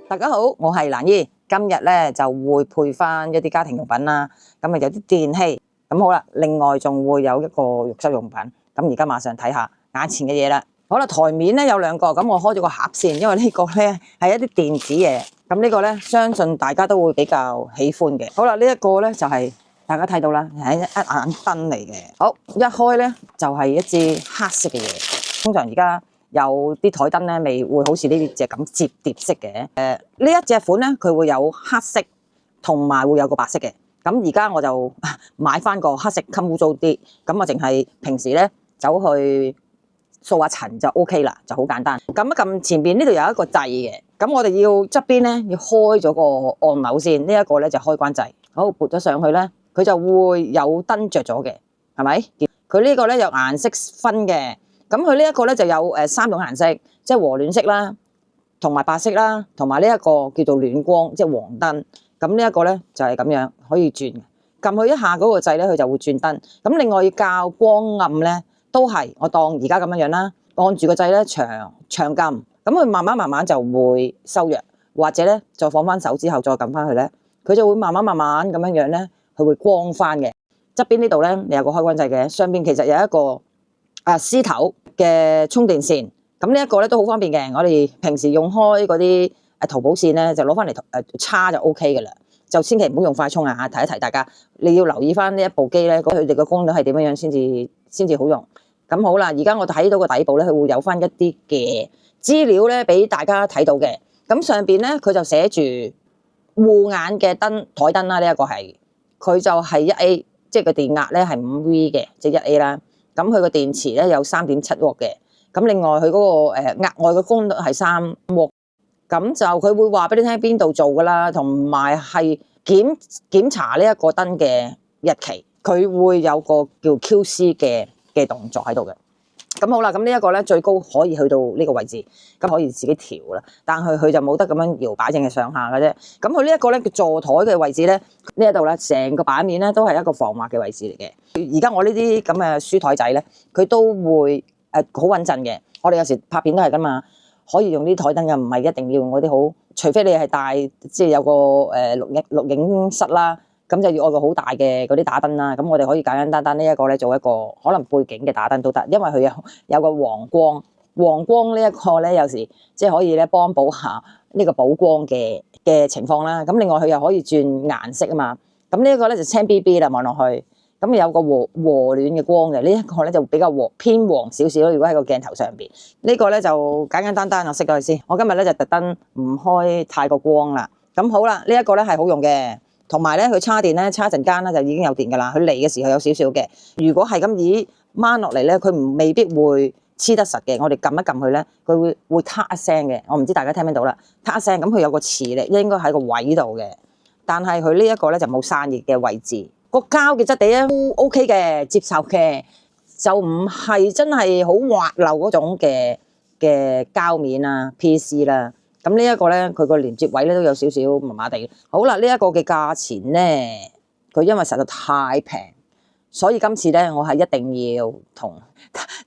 大家好，我係蘭姨，今日咧就會配翻一啲家庭用品啦，咁啊有啲電器，咁好啦，另外仲會有一個浴室用品，咁而家馬上睇下眼前嘅嘢啦。好啦，台面咧有兩個，咁我開咗個盒先，因為呢個咧係一啲電子嘢，咁呢個咧相信大家都會比較喜歡嘅。好啦，呢一個咧就係大家睇到啦，係一盞燈嚟嘅。好，一開咧就係一支黑色嘅嘢，通常而家有啲台燈咧，未會好似呢隻咁摺疊式嘅。呢一隻款咧，佢會有黑色，同埋會有個白色嘅。咁而家我就買翻個黑色，襟污糟啲。咁我淨係平時咧走去掃下塵就 OK 啦，就好簡單。咁一撳前邊呢度有一個掣嘅，咁我哋要側邊咧要開咗個按鈕先。呢一個咧就開關掣。好，撥咗上去咧，佢就會有燈着咗嘅，係咪？佢呢個咧有顏色分嘅。咁佢呢一個咧就有3種顏色，即係和暖色啦，同埋白色啦，同埋呢一個叫做暖光，即係黃燈。咁呢一個咧就係咁樣可以轉嘅，撳佢一下嗰個掣咧，佢就會轉燈。咁另外要校光暗咧，都係我當而家咁樣啦，按住個掣咧長撳，咁佢慢慢就會收弱，或者咧再放翻手之後再撳翻佢咧，佢就會慢慢咁樣咧，佢會光翻嘅。側邊呢度咧，你有個開關掣嘅，上邊其實有一個絲頭嘅充電線，咁呢一個咧都好方便嘅。我哋平時用開嗰啲淘寶線咧，就攞翻嚟叉就 OK 嘅啦。就千祈唔好用快充啊！提一提大家，你要留意翻呢一部機咧，佢哋嘅功率係點樣先至好用。咁好啦，而家我睇到個底部咧，佢會有翻一啲嘅資料咧，俾大家睇到嘅。咁上邊咧，佢就寫住護眼嘅燈台燈啦。呢一個係佢就係1A，即係個電壓咧係5V 嘅，即係1A啦。咁佢個電池咧有3.7瓦嘅，咁另外佢嗰個額外嘅功率係3瓦，咁就佢會話俾你聽邊度做噶啦，同埋係檢查呢一個燈嘅日期，佢會有個叫 QC 嘅動作喺度嘅。咁好啦，咁呢一個咧最高可以去到呢個位置，咁可以自己調啦，但係佢就冇得咁樣搖擺，淨係上下嘅啫。咁佢呢一個咧叫座台嘅位置咧，呢一度咧成個版面咧都係一個防滑嘅位置嚟嘅。而家我呢啲咁嘅書台仔咧，佢都會好穩陣嘅。我哋有時拍片都係噶嘛，可以用啲台燈嘅，唔係一定要用嗰啲好，除非你係帶即係有個錄影室啦。咁就要愛個好大嘅嗰啲打燈啦，咁我哋可以簡簡單單呢一個咧做一個可能背景嘅打燈都得，因為佢有個黃光呢一個咧有時即係可以咧幫補下呢個補光嘅情況啦。咁另外佢又可以轉顏色啊嘛，咁呢一個咧就青 BB 啦，望落去，咁有個和暖嘅光嘅，呢一個咧就比較偏黃少少咯。如果喺個鏡頭上邊，呢個咧就簡簡單單我熄咗佢先。我今日咧就特登唔開太過光啦。咁好啦，呢一個咧係好用嘅。同埋咧，佢叉電咧，叉一陣間咧就已經有電噶啦。佢嚟嘅時候有少少嘅，如果係咁以掹落嚟咧，佢未必會黐得實嘅。我哋撳一撳佢咧，佢會嗒一聲嘅。我唔知大家聽唔聽到啦，嗒一聲咁佢有個磁力，應該喺個位度嘅。但係佢呢一個咧就冇散熱嘅位置，個膠嘅質地咧都 OK 嘅，接受嘅，就唔係真係好滑溜嗰種嘅膠面啊 PC 啦。咁呢一個咧，佢個連接位咧都有少少麻麻地。好啦，呢一個嘅價錢咧，佢因為實在太平，所以今次咧我係一定要同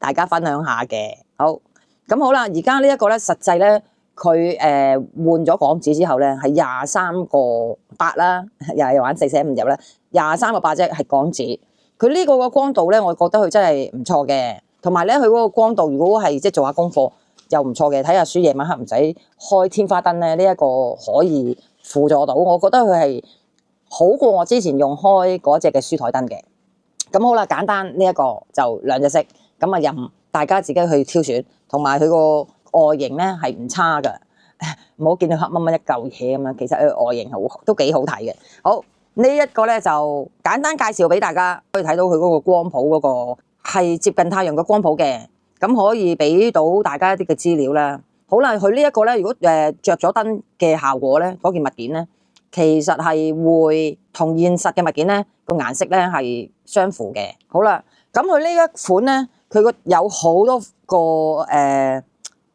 大家分享下嘅。好，咁好啦，而家呢一個咧實際咧，佢換咗港紙之後咧係23.8啦，又係玩4捨5入啦，23.8啫係港紙。佢呢個嘅光度咧，我覺得佢真係唔錯嘅，同埋咧佢嗰個光度，如果係即係做下功課，又唔錯嘅，睇下書夜晚黑唔使開天花燈咧，呢一個可以輔助到，我覺得佢係好過我之前用開嗰隻嘅書台燈嘅。咁好啦，簡單呢一個就2隻色，咁啊任大家自己去挑選，同埋佢個外形咧係唔差噶，唔好見到黑掹掹一嚿嘢咁樣，其實佢外形都幾好睇嘅。好，呢一個咧就簡單介紹俾大家，可以睇到佢嗰個光譜嗰個係接近太陽嘅光譜嘅。咁可以俾到大家一啲嘅資料啦。好啦，佢呢一個咧，如果着咗燈嘅效果咧，嗰件物件咧，其實係會同現實嘅物件咧個顏色咧係相符嘅。好啦，咁佢呢一款咧，佢有好多個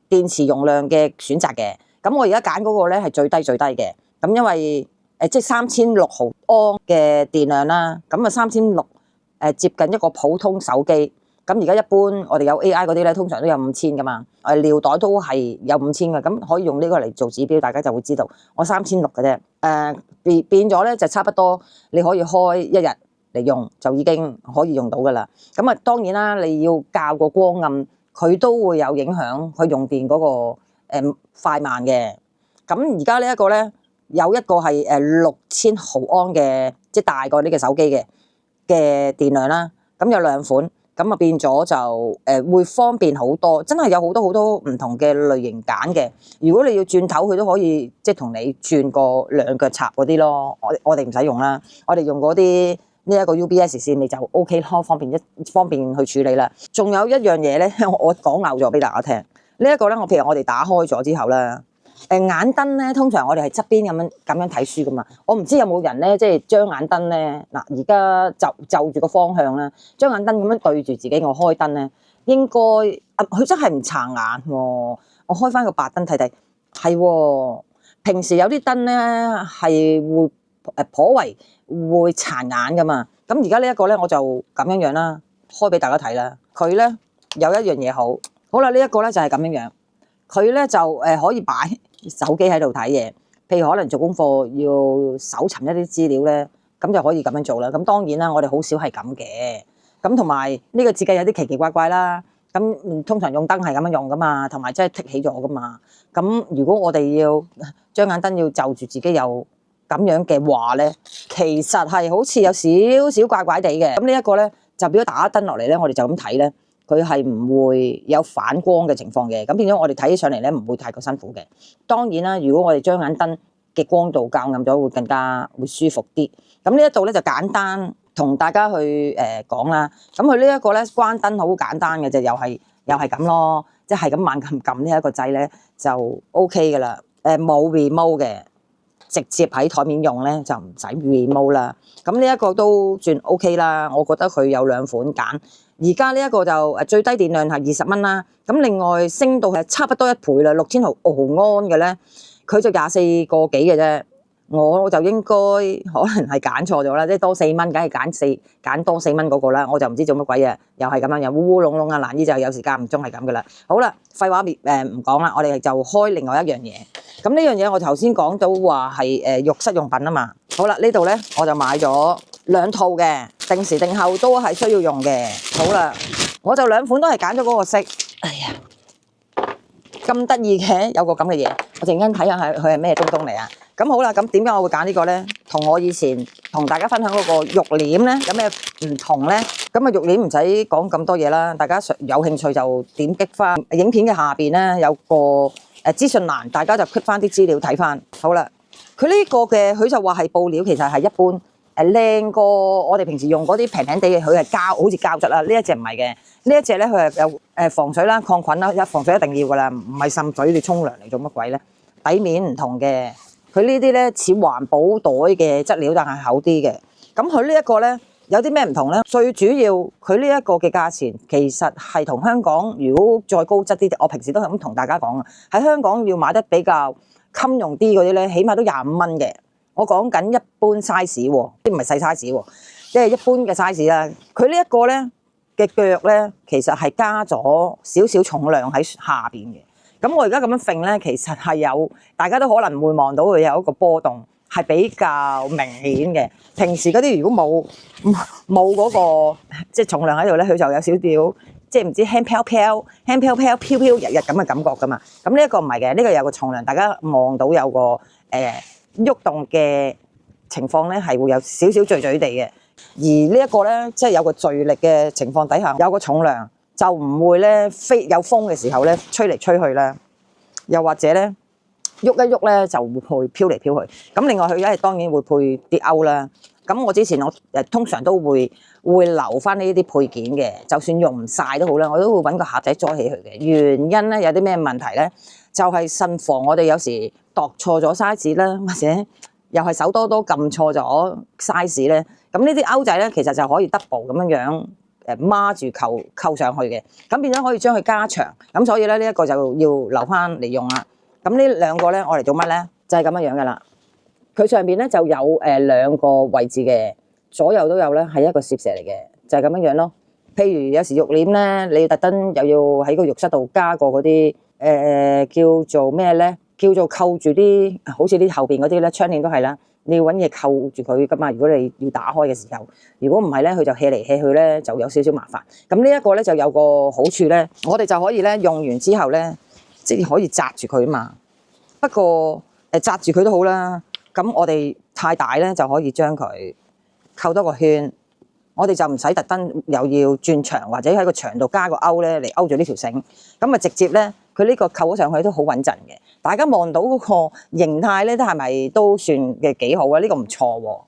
電池容量嘅選擇嘅。咁我而家揀嗰個咧係最低嘅。咁因為即係3600毫安嘅電量啦，咁啊3600接近一個普通手機。咁而家一般我哋有 AI 嗰啲咧，通常都有5000噶嘛。尿袋都係有5000嘅，咁可以用呢個嚟做指標，大家就會知道我3600嘅啫。變咗咧就差不多，你可以開一日嚟用就已經可以用到噶啦。咁啊當然啦，你要校個光暗，佢都會有影響佢用電嗰個快慢嘅。咁而家呢一個咧有一個係6000毫安嘅，即係大過呢個手機嘅電量啦。咁有兩款，咁啊變咗就會方便好多，真係有好多唔同嘅類型揀嘅。如果你要轉頭，佢都可以即係同你轉個兩腳插嗰啲咯。我哋唔使用啦，我哋用嗰啲呢一個 UBS 線，你就 OK 咯，方便去處理啦。仲有一樣嘢咧，我講漏咗俾大家聽。呢一個咧，譬如我哋打開咗之後咧。眼燈咧，通常我哋係側邊咁樣睇書噶嘛。我唔知有冇人咧，即係將眼燈咧，嗱而家就住個方向啦，將眼燈咁樣對住自己，我開燈咧，應該佢真係唔撐眼喎。我開翻個白燈睇睇，係喎。平時有啲燈咧係會頗為會撐眼噶嘛。咁而家呢一個咧，我就咁樣啦，開俾大家睇啦。佢咧有一樣嘢好啦，呢一個咧就係咁樣。佢咧就可以擺手機喺度睇嘢，譬如可能做功課要搜尋一啲資料咧，咁就可以咁樣做啦。咁當然啦，我哋好少係咁嘅。咁同埋呢個設計有啲奇奇怪怪啦。咁通常用燈係咁樣用噶嘛，同埋真係剔起咗噶嘛。咁如果我哋要將眼燈要就住自己有咁樣嘅話咧，其實係好似有少少怪怪地嘅。咁呢一個咧就變咗打燈落嚟咧，我哋就咁睇咧。佢係唔會有反光嘅情況嘅，咁變咗我哋睇起上嚟咧唔會太過辛苦嘅。當然啦，如果我哋將眼燈嘅光度校暗咗，會更加會舒服啲。咁呢一度咧就簡單同大家去講啦。咁佢呢一個咧關燈好簡單嘅啫，又係咁咯，即係咁猛撳呢一個掣咧就 OK 噶啦。冇 remote 嘅，直接喺台面用咧就唔使 remote 啦。咁呢一個都算 OK 啦，我覺得佢有兩款揀。而家呢一個就最低電量係20蚊啦，咁另外升到係差不多1倍啦，6000毫安嘅咧，佢就24個幾嘅啫。我就應該可能係揀錯咗啦，即係多4蚊，梗係揀多4蚊嗰個啦。我就唔知做乜鬼嘢，又係咁樣，又烏烏窿窿啊！蘭姨就有時間唔中係咁噶啦。好啦，廢話唔講啦，我哋就開另外一樣嘢。咁呢樣嘢我頭先講到話係浴室用品啊嘛。好啦，呢度咧我就買咗2套嘅，定時定候都係需要用嘅。好啦，我就2款都係揀咗嗰個色。哎呀，咁得意嘅，有個咁嘅嘢，我陣間睇下佢係咩東東嚟啊！咁好啦，咁點解我會揀呢個咧？同我以前同大家分享嗰個浴簾咧，有咩唔同咧？咁啊，浴簾唔使講咁多嘢啦，大家有興趣就點擊翻影片嘅下邊咧，有個資訊欄，大家就 click 翻啲資料睇翻。好啦，佢呢個嘅佢就話係布料，其實係一般靚過我哋平時用嗰啲平平地嘅，佢係膠，好似膠質啦。呢一隻唔係嘅，呢一隻咧佢係有防水啦、抗菌啦，防水一定要噶啦，唔係滲水你沖涼嚟做乜鬼咧？底面唔同嘅。佢呢啲咧似環保袋嘅質料，但係厚啲嘅。咁佢呢一個咧有啲咩唔同咧？最主要佢呢一個嘅價錢其實係同香港如果再高質啲，我平時都係咁同大家講啊。喺香港要買得比較襟用啲嗰啲咧，起碼都25蚊嘅。我講緊一般 size 喎，即唔係細 size 喎，即係一般嘅 size 啦。佢呢一個咧嘅腳咧，其實係加咗少少重量喺下邊嘅。咁我而家咁樣揈咧，其實係有，大家都可能會望到佢有一個波動，係比較明顯嘅。平時嗰啲如果冇嗰個即係重量喺度咧，佢就有少少即係唔知輕飄飄、飄飄日日咁嘅感覺噶嘛。咁呢一個唔係嘅，呢個有個重量，大家望到有個喐動嘅情況咧，係會有少少墜墜地嘅。而呢一個咧，即係有個墜力嘅情況底下，有個重量。就唔會咧有風嘅時候咧吹嚟吹去啦，又或者咧喐一喐咧就會飄嚟飄去。咁另外佢係當然會配啲鈎啦。咁我之前通常都會留翻呢啲配件嘅，就算用唔晒都好啦，我都會揾個盒仔裝起佢嘅。原因咧有啲咩問題咧？就係慎防我哋有時度錯咗 size 啦，或者又係手多撳錯咗 size 咧。咁呢啲鈎仔咧其實就可以 double 咁樣。孖住扣上去嘅，咁變咗可以將佢加長，咁所以咧呢一個就要留翻嚟用啦。咁呢兩個咧，我嚟做乜咧？就係咁樣樣噶啦。佢上邊咧就有2個位置嘅，左右都有咧，係一個攝石嚟嘅，就係咁樣樣咯。譬如有時肉簾咧，你特登又要喺個浴室度加個嗰啲叫做咩咧？叫做扣住啲，好似啲後邊嗰啲咧，窗簾都係啦。你要揾嘢扣住佢噶嘛？如果你要打開嘅時候，如果唔係咧，佢就氣嚟氣去咧，就有少少麻煩。咁呢一個咧就有個好處咧，我哋就可以咧用完之後咧，即係可以紮住佢啊嘛。不過紮住佢都好啦。咁我哋太大咧就可以將佢扣多個圈，我哋就唔使特登又要轉牆或者喺個牆度加個勾咧嚟勾住呢條繩。咁啊直接咧，佢呢個扣咗上去都好穩陣嘅。大家望到嗰個形態咧，都係咪都算嘅幾好啊？呢個唔錯喎，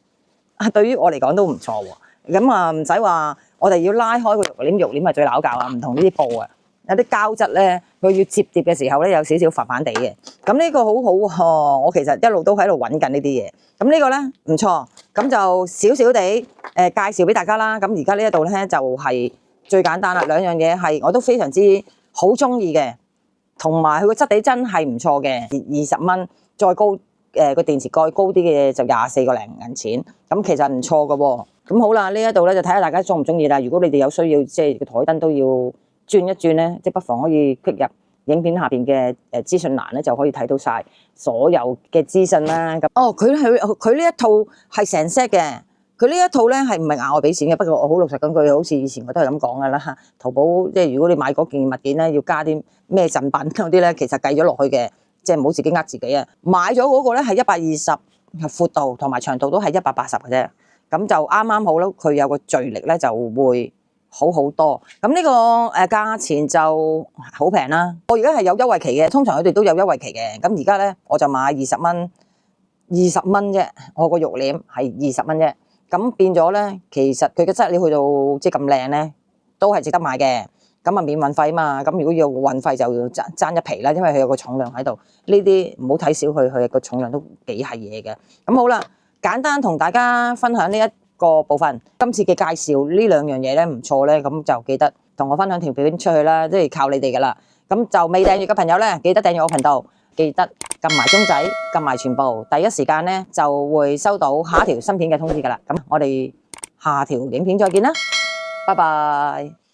啊對於我嚟講都唔錯喎。咁啊唔使話我哋要拉開個肉簾，肉簾係最撈教啊，唔同呢啲布啊，有啲膠質咧，佢要摺疊嘅時候咧有少少煩煩地嘅。咁呢個好好喎，我其實一路都喺度揾緊呢啲嘢。咁呢個咧唔錯，咁就少少地介紹俾大家啦。咁而家呢一度咧就係最簡單啦，兩樣嘢係我都非常之好中意嘅。同埋佢個質地真係唔錯嘅，20蚊再高個電池蓋高啲嘅就24個零銀錢，咁其實唔錯嘅喎。咁好啦，呢一度咧就睇下大家中唔中意啦。如果你哋有需要，即係個台燈都要轉一轉咧，即係不妨可以 click 入影片下邊嘅資訊欄咧，就可以睇到晒所有嘅資訊啦。咁佢呢一套係成 set 嘅。佢呢一套咧係唔係額外俾錢嘅？不過我好老實講句，好似以前我都係咁講噶啦。淘寶即係如果你買嗰件物件咧，要加啲咩贈品嗰啲咧，其實計咗落去嘅，即係唔好自己呃自己啊！買咗嗰個咧係120闊度同埋長度都係180嘅啫，咁就啱啱好咯。佢有個聚力咧就會好好多。咁呢個價錢就好平啦。我而家係有優惠期嘅，通常佢哋都有優惠期嘅。咁而家咧我就買20蚊啫，我個肉簾係20蚊啫。咁變咗咧，其實佢嘅質料去到即係咁靚咧，都係值得買嘅。咁啊免運費嘛，咁如果要運費就要爭一皮啦，因為佢有個重量喺度。呢啲唔好睇小佢，佢個重量都幾係嘢嘅。咁好啦，簡單同大家分享呢一個部分。今次嘅介紹呢兩樣嘢咧唔錯咧，咁就記得同我分享條片出去啦，即係靠你哋噶啦。咁就未訂閱嘅朋友咧，記得訂閱我頻道。記得撳埋鐘仔，撳埋全部，第一時間咧就會收到下一條新片嘅通知噶啦。咁我哋下條影片再見啦，拜拜。